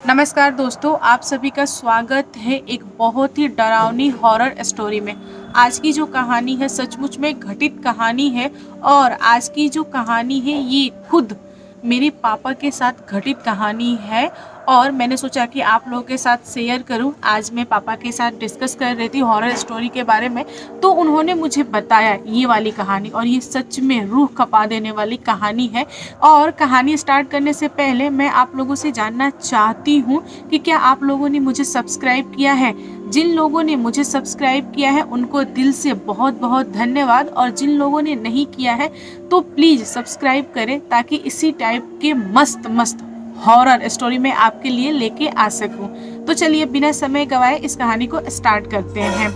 नमस्कार दोस्तों, आप सभी का स्वागत है एक बहुत ही डरावनी हॉरर स्टोरी में। आज की जो कहानी है सचमुच में घटित कहानी है और आज की जो कहानी है ये खुद मेरे पापा के साथ घटित कहानी है और मैंने सोचा कि आप लोगों के साथ शेयर करूं। आज मैं पापा के साथ डिस्कस कर रही थी हॉरर स्टोरी के बारे में, तो उन्होंने मुझे बताया ये वाली कहानी और ये सच में रूह कँपा देने वाली कहानी है। और कहानी स्टार्ट करने से पहले मैं आप लोगों से जानना चाहती हूँ कि क्या आप लोगों ने मुझे सब्सक्राइब किया है। जिन लोगों ने मुझे सब्सक्राइब किया है उनको दिल से बहुत बहुत धन्यवाद, और जिन लोगों ने नहीं किया है तो प्लीज़ सब्सक्राइब करें ताकि इसी टाइप के मस्त मस्त हॉरर स्टोरी में आपके लिए लेके आ सकूं। तो चलिए बिना समय गवाए इस कहानी को स्टार्ट करते हैं।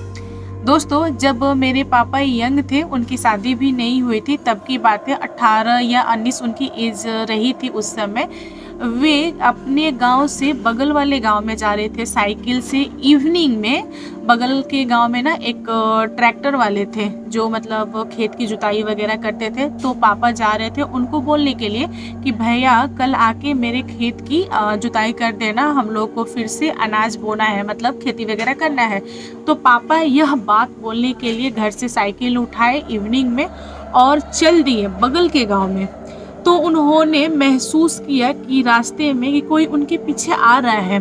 दोस्तों, जब मेरे पापा यंग थे, उनकी शादी भी नहीं हुई थी, तब की बात है 18 या 19 उनकी एज रही थी उस समय। वे अपने गांव से बगल वाले गांव में जा रहे थे साइकिल से इवनिंग में। बगल के गांव में ना एक ट्रैक्टर वाले थे जो मतलब खेत की जुताई वगैरह करते थे, तो पापा जा रहे थे उनको बोलने के लिए कि भैया कल आके मेरे खेत की जुताई कर देना, हम लोग को फिर से अनाज बोना है, मतलब खेती वगैरह करना है। तो पापा यह बात बोलने के लिए घर से साइकिल उठाए इवनिंग में और चल दिए बगल के गांव में। तो उन्होंने महसूस किया कि रास्ते में कि कोई उनके पीछे आ रहा है।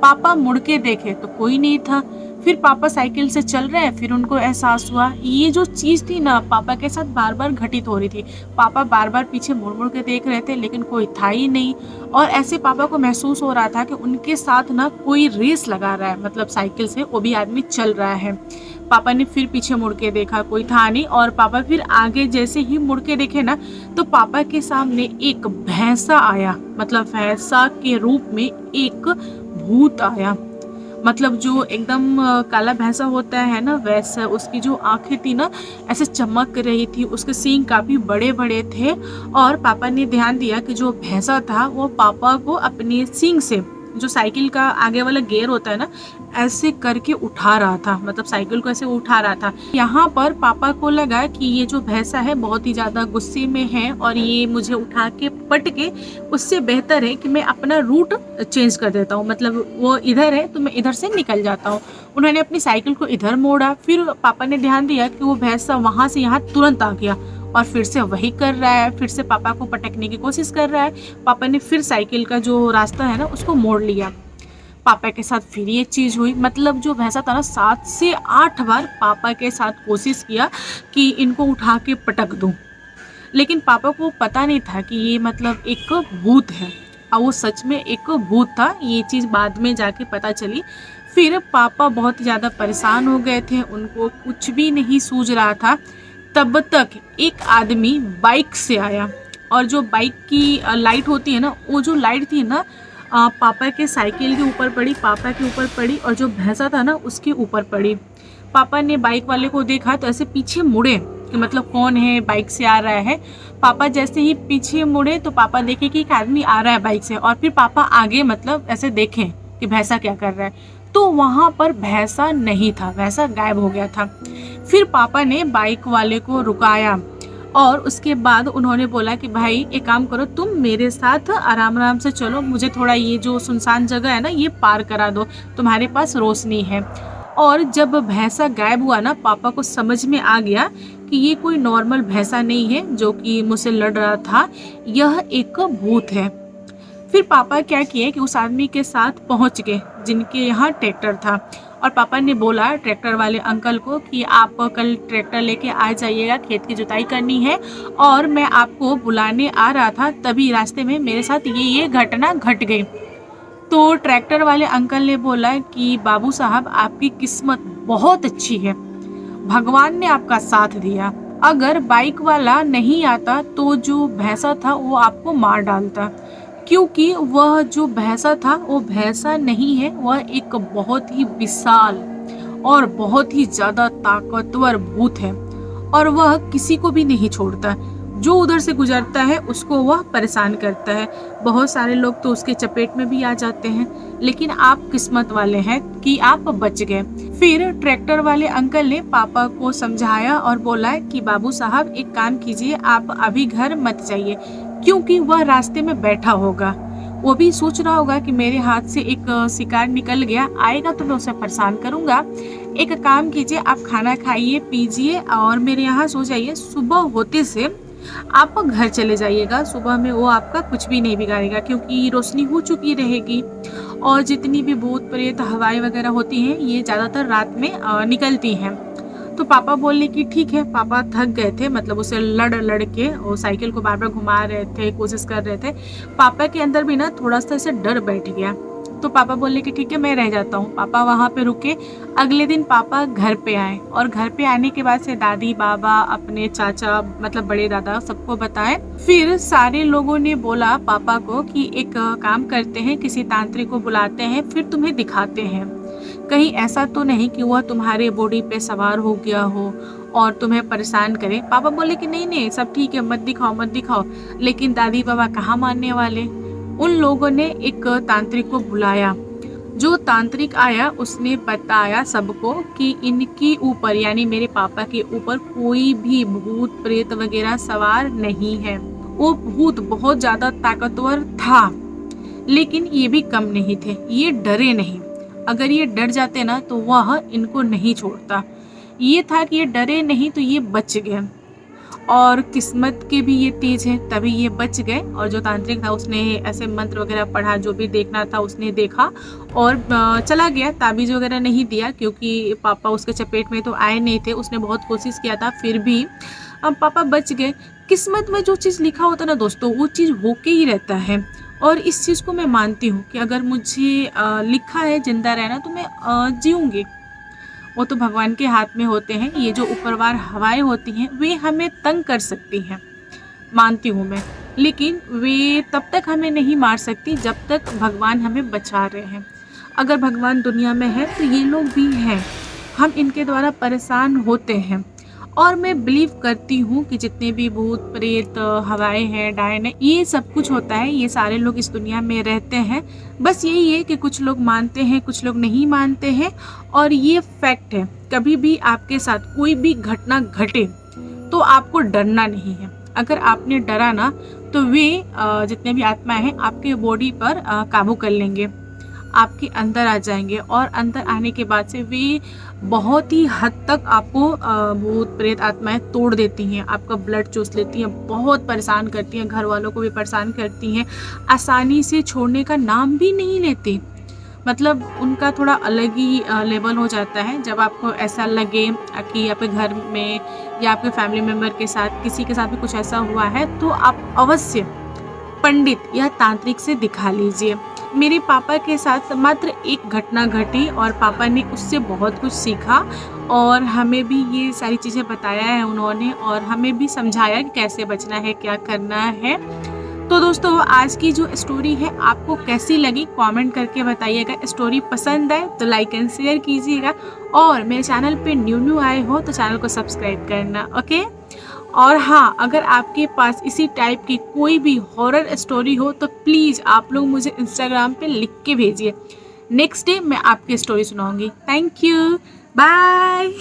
पापा मुड़ के देखे तो कोई नहीं था। फिर पापा साइकिल से चल रहे हैं, फिर उनको एहसास हुआ ये जो चीज़ थी ना पापा के साथ बार बार घटित हो रही थी। पापा बार बार पीछे मुड़ मुड़ के देख रहे थे लेकिन कोई था ही नहीं। और ऐसे पापा को महसूस हो रहा था कि उनके साथ ना कोई रेस लगा रहा है, मतलब साइकिल से वो भी आदमी चल रहा है। पापा ने फिर पीछे मुड़ के देखा, कोई था नहीं, और पापा फिर आगे जैसे ही मुड़ के देखे ना तो पापा के सामने एक भैंसा आया, मतलब भैंसा के रूप में एक भूत आया। मतलब जो एकदम काला भैंसा होता है ना वैसा उसकी जो आंखें थी ना ऐसे चमक रही थी, उसके सींग काफ़ी बड़े बड़े थे। और पापा ने ध्यान दिया कि जो भैंसा था वो पापा को अपने सींग से, जो साइकिल का आगे वाला गियर होता है ना, ऐसे करके उठा रहा था, मतलब साइकिल को ऐसे उठा रहा था। यहाँ पर पापा को लगा कि ये जो भैंसा है बहुत ही ज़्यादा गुस्से में है और ये मुझे उठा के पटके, उससे बेहतर है कि मैं अपना रूट चेंज कर देता हूँ, मतलब वो इधर है तो मैं इधर से निकल जाता हूँ। उन्होंने अपनी साइकिल को इधर मोड़ा। फिर पापा ने ध्यान दिया कि वो भैंसा वहाँ से यहाँ तुरंत आ गया और फिर से वही कर रहा है, फिर से पापा को पटकने की कोशिश कर रहा है। पापा ने फिर साइकिल का जो रास्ता है ना उसको मोड़ लिया। पापा के साथ फिर ये चीज़ हुई, मतलब जो भैंसा था ना 7 से 8 बार पापा के साथ कोशिश किया कि इनको उठा के पटक दूं, लेकिन पापा को पता नहीं था कि ये मतलब एक भूत है और वो सच में एक भूत था। ये चीज़ बाद में जाके पता चली। फिर पापा बहुत ज़्यादा परेशान हो गए थे, उनको कुछ भी नहीं सूझ रहा था। तब तक एक आदमी बाइक से आया और जो बाइक की लाइट होती है ना, वो जो लाइट थी ना पापा के साइकिल के ऊपर पड़ी, पापा के ऊपर पड़ी और जो भैंसा था ना उसके ऊपर पड़ी। पापा ने बाइक वाले को देखा तो ऐसे पीछे मुड़े कि मतलब कौन है बाइक से आ रहा है। पापा जैसे ही पीछे मुड़े तो पापा देखे कि एक आदमी आ रहा है बाइक से, और फिर पापा आगे मतलब ऐसे देखें कि भैंसा क्या कर रहा है, तो वहाँ पर भैंसा नहीं था, भैंसा गायब हो गया था। फिर पापा ने बाइक वाले को रुकाया और उसके बाद उन्होंने बोला कि भाई एक काम करो, तुम मेरे साथ आराम आराम से चलो, मुझे थोड़ा ये जो सुनसान जगह है ना ये पार करा दो, तुम्हारे पास रोशनी है। और जब भैंसा गायब हुआ ना पापा को समझ में आ गया कि ये कोई नॉर्मल भैंसा नहीं है जो कि मुझसे लड़ रहा था, यह एक भूत है। फिर पापा क्या किए कि उस आदमी के साथ पहुंच गए जिनके यहाँ ट्रैक्टर था, और पापा ने बोला ट्रैक्टर वाले अंकल को कि आप कल ट्रैक्टर लेके आ जाइएगा, खेत की जुताई करनी है। और मैं आपको बुलाने आ रहा था तभी रास्ते में मेरे साथ ये घटना घट गई। तो ट्रैक्टर वाले अंकल ने बोला कि बाबू साहब आपकी किस्मत बहुत अच्छी है, भगवान ने आपका साथ दिया। अगर बाइक वाला नहीं आता तो जो भैंसा था वो आपको मार डालता, क्योंकि वह जो भैंसा था वो भैंसा नहीं है, वह एक बहुत ही विशाल और बहुत ही ज़्यादा ताकतवर भूत है और वह किसी को भी नहीं छोड़ता। जो उधर से गुजरता है उसको वह परेशान करता है। बहुत सारे लोग तो उसके चपेट में भी आ जाते हैं, लेकिन आप किस्मत वाले हैं कि आप बच गए। फिर ट्रैक्टर वाले अंकल ने पापा को समझाया और बोला कि बाबू साहब एक काम कीजिए, आप अभी घर मत जाइए क्योंकि वह रास्ते में बैठा होगा। वो भी सोच रहा होगा कि मेरे हाथ से एक शिकार निकल गया, आएगा तो मैं उसे परेशान करूँगा। एक काम कीजिए, आप खाना खाइए, पीजिए और मेरे यहाँ सो जाइए। सुबह होते से आप घर चले जाइएगा। सुबह में वो आपका कुछ भी नहीं बिगाड़ेगा क्योंकि रोशनी हो चुकी रहेगी और जितनी भी भूत प्रेत हवाएं वगैरह होती हैं ये ज़्यादातर रात में निकलती हैं। तो पापा बोले कि ठीक है। पापा थक गए थे, मतलब उसे लड़ लड़ के वो साइकिल को बार बार घुमा रहे थे, कोशिश कर रहे थे। पापा के अंदर भी ना थोड़ा सा ऐसे डर बैठ गया। तो पापा बोले कि ठीक है मैं रह जाता हूँ। पापा वहाँ पे रुके। अगले दिन पापा घर पे आए और घर पे आने के बाद से दादी बाबा अपने चाचा मतलब बड़े दादा सबको बताए। फिर सारे लोगों ने बोला पापा को कि एक काम करते हैं, किसी तांत्रिक को बुलाते हैं, फिर तुम्हें दिखाते हैं। कहीं ऐसा तो नहीं कि वह तुम्हारे बॉडी पे सवार हो गया हो और तुम्हें परेशान करे। पापा बोले कि नहीं नहीं सब ठीक है, मत दिखाओ मत दिखाओ। लेकिन दादी बाबा कहाँ मानने वाले। उन लोगों ने एक तांत्रिक को बुलाया। जो तांत्रिक आया उसने बताया सबको कि इनके ऊपर यानी मेरे पापा के ऊपर कोई भी भूत प्रेत वगैरह सवार नहीं है। वो भूत बहुत ज्यादा ताकतवर था लेकिन ये भी कम नहीं थे, ये डरे नहीं। अगर ये डर जाते ना तो वह इनको नहीं छोड़ता। ये था कि ये डरे नहीं तो ये बच गए और किस्मत के भी ये तेज है तभी ये बच गए। और जो तांत्रिक था उसने ऐसे मंत्र वगैरह पढ़ा, जो भी देखना था उसने देखा और चला गया। ताबीज वगैरह नहीं दिया क्योंकि पापा उसके चपेट में तो आए नहीं थे। उसने बहुत कोशिश किया था फिर भी अब पापा बच गए। किस्मत में जो चीज़ लिखा होता है ना दोस्तों वो चीज़ होके ही रहता है। और इस चीज़ को मैं मानती हूँ कि अगर मुझे लिखा है जिंदा रहना तो मैं जीऊँगी। वो तो भगवान के हाथ में होते हैं। ये जो ऊपरवार हवाएं होती हैं वे हमें तंग कर सकती हैं, मानती हूँ मैं, लेकिन वे तब तक हमें नहीं मार सकती जब तक भगवान हमें बचा रहे हैं। अगर भगवान दुनिया में है तो ये लोग भी हैं, हम इनके द्वारा परेशान होते हैं। और मैं बिलीव करती हूँ कि जितने भी भूत प्रेत हवाएं हैं डायन है ये सब कुछ होता है, ये सारे लोग इस दुनिया में रहते हैं। बस यही है कि कुछ लोग मानते हैं कुछ लोग नहीं मानते हैं और ये फैक्ट है। कभी भी आपके साथ कोई भी घटना घटे तो आपको डरना नहीं है। अगर आपने डरा ना तो वे जितने भी आत्माएं हैं आपके बॉडी पर काबू कर लेंगे, आपके अंदर आ जाएंगे और अंदर आने के बाद से वे बहुत ही हद तक आपको भूत प्रेत आत्माएं तोड़ देती हैं, आपका ब्लड चूस लेती हैं, बहुत परेशान करती हैं, घर वालों को भी परेशान करती हैं, आसानी से छोड़ने का नाम भी नहीं लेती। मतलब उनका थोड़ा अलग ही लेवल हो जाता है। जब आपको ऐसा लगे कि आपके घर में या आपके फैमिली मेम्बर के साथ किसी के साथ भी कुछ ऐसा हुआ है तो आप अवश्य पंडित या तांत्रिक से दिखा लीजिए। मेरे पापा के साथ मात्र एक घटना घटी और पापा ने उससे बहुत कुछ सीखा और हमें भी ये सारी चीज़ें बताया है उन्होंने और हमें भी समझाया कि कैसे बचना है क्या करना है। तो दोस्तों आज की जो स्टोरी है आपको कैसी लगी कमेंट करके बताइएगा। स्टोरी पसंद आए तो लाइक एंड शेयर कीजिएगा और मेरे चैनल पे न्यू आए हो तो चैनल को सब्सक्राइब करना, ओके। और हाँ, अगर आपके पास इसी टाइप की कोई भी हॉरर स्टोरी हो तो प्लीज़ आप लोग मुझे इंस्टाग्राम पे लिख के भेजिए। नेक्स्ट डे मैं आपकी स्टोरी सुनाऊंगी। Thank you, bye.